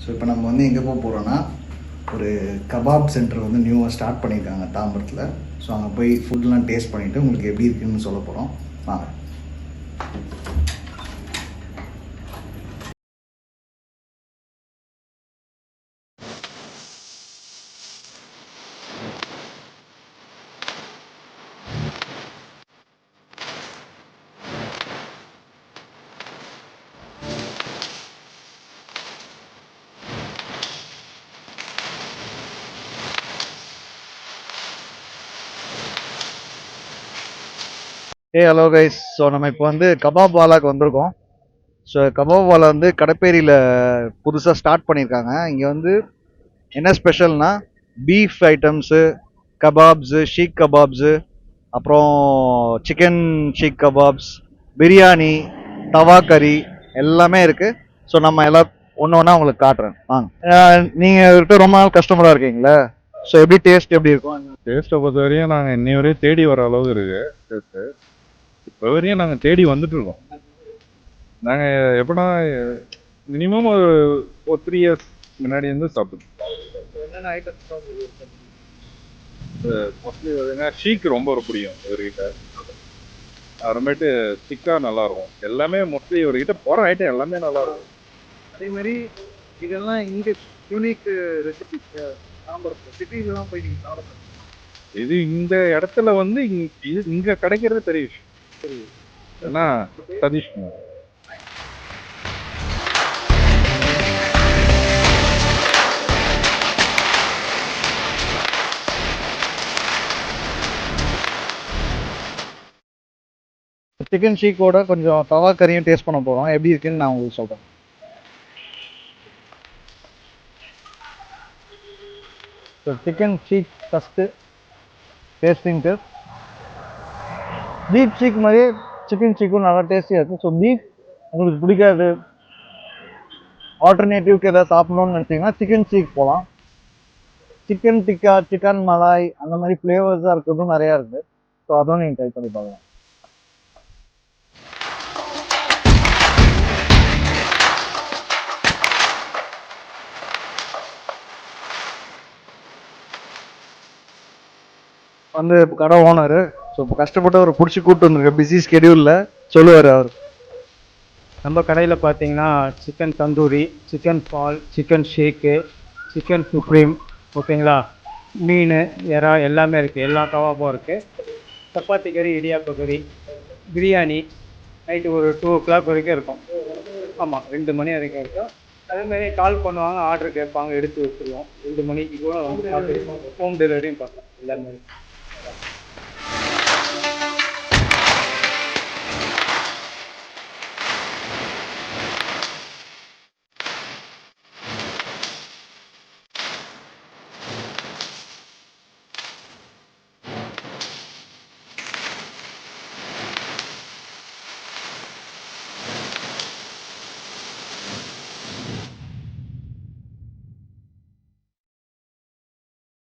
So இப்போ நம்ம வந்து எங்கே போக போகிறோன்னா ஒரு கபாப் சென்டர் வந்து நியூவாக ஸ்டார்ட் பண்ணியிருக்காங்க தாம்பரத்தில். ஸோ அங்கே போய் ஃபுட்லாம் டேஸ்ட் பண்ணிவிட்டு உங்களுக்கு எப்படி இருக்குன்னு சொல்ல போகிறோம். வாங்க. Hello guys. ஸோ நம்ம இப்போ வந்து கபாப் வாலாக்கு வந்திருக்கோம். ஸோ கபாப் வாலா வந்து கடப்பேரியில் புதுசாக ஸ்டார்ட் பண்ணியிருக்காங்க. இங்கே வந்து என்ன ஸ்பெஷல்னா பீஃப் ஐட்டம்ஸு, கபாப்ஸு, ஷீக் கபாப்ஸு, அப்புறம் சிக்கன் ஷீக் கபாப்ஸ், பிரியாணி, தவா கறி எல்லாமே இருக்குது. ஸோ நம்ம எல்லாம் ஒன்று ஒன்றா உங்களுக்கு காட்டுறேன். வாங்க. நீங்கள் ரொம்ப நாள் கஸ்டமராக இருக்கீங்களா? ஸோ எப்படி டேஸ்ட் எப்படி இருக்கும்? டேஸ்ட்டை பொறுத்த வரையும் நாங்கள் இன்னி வரையும் தேடி வர அளவுக்கு இருக்குது டேஸ்ட்டு. இப்போ வரையும் நாங்கள் தேடி வந்துட்டுருக்கோம். நாங்கள் எப்படின்னா மினிமம் ஒரு 3 இயர்ஸ் முன்னாடி இருந்து சாப்பிடுவோம். என்னென்ன ஐட்டம்ஸ் மோஸ்ட்லி பார்த்தீங்கன்னா ஷீக் ரொம்ப பிடிக்கும் இவர்கிட்ட. அப்புறமேட்டு ஸ்டிக்காக நல்லாயிருக்கும். எல்லாமே மோஸ்ட்லி இவர்கிட்ட போகிற ஐட்டம் எல்லாமே நல்லாயிருக்கும். அதேமாதிரி இதெல்லாம் இங்கே யூனிக் ரெசிபி சாம்பார் சிட்டிலாம் போய் நீங்கள் சாப்பிட இது இந்த இடத்துல வந்து இங்கே கிடைக்கிறது பெரிய விஷயம். சரி. ஏன்னா சதீஷ்குமார் சிக்கன் ஷீக்கோட கொஞ்சம் தவா கறியும் டேஸ்ட் பண்ண போகிறோம். எப்படி இருக்குன்னு நான் உங்களுக்கு சொல்கிறேன். So chicken seekh first tasting taste. Beef seekh மாதிரியே சிக்கன் ஷீக்கும் நல்லா டேஸ்டியாக இருக்குது. ஸோ பீஃப் உங்களுக்கு பிடிக்காது, ஆல்டர்னேட்டிவ்க்கு எதாவது சாப்பிட்ணுன்னு நினச்சிங்கன்னா சிக்கன் ஷீக் போகலாம். சிக்கன் டிக்கா, சிக்கன் மலாய் அந்த மாதிரி ஃப்ளேவர்ஸாக இருக்கிறதும் நிறையா இருக்குது. ஸோ அதுவும் நீங்கள் ட்ரை பண்ணி பார்க்கலாம். வந்து கடை ஓனரு. ஸோ இப்போ கஷ்டப்பட்டு அவர் பிடிச்சி கூப்பிட்டு வந்துருக்க பிஸி ஸ்கெடியூலில் சொல்லுவார் அவர். நம்ம கடையில் பார்த்தீங்கன்னா சிக்கன் தந்தூரி, சிக்கன் பால், சிக்கன் ஷேக்கு, சிக்கன் சுப்ரீம், ஓகேங்களா, மீன், இறா எல்லாமே இருக்குது. எல்லா கபாப்பும் இருக்குது. சப்பாத்தி கறி, இடியாப்ப கறி, பிரியாணி நைட்டு ஒரு 2 o'clock வரைக்கும் இருக்கும். ஆமாம், 2 மணி வரைக்கும் இருக்கும். அதேமாதிரி கால் பண்ணுவாங்க, ஆர்டர் கேட்பாங்க, எடுத்து வச்சுருவோம். 2 மணிக்கு கூட வந்து ஹோம் டெலிவரியும் பார்க்கலாம் எல்லாமே.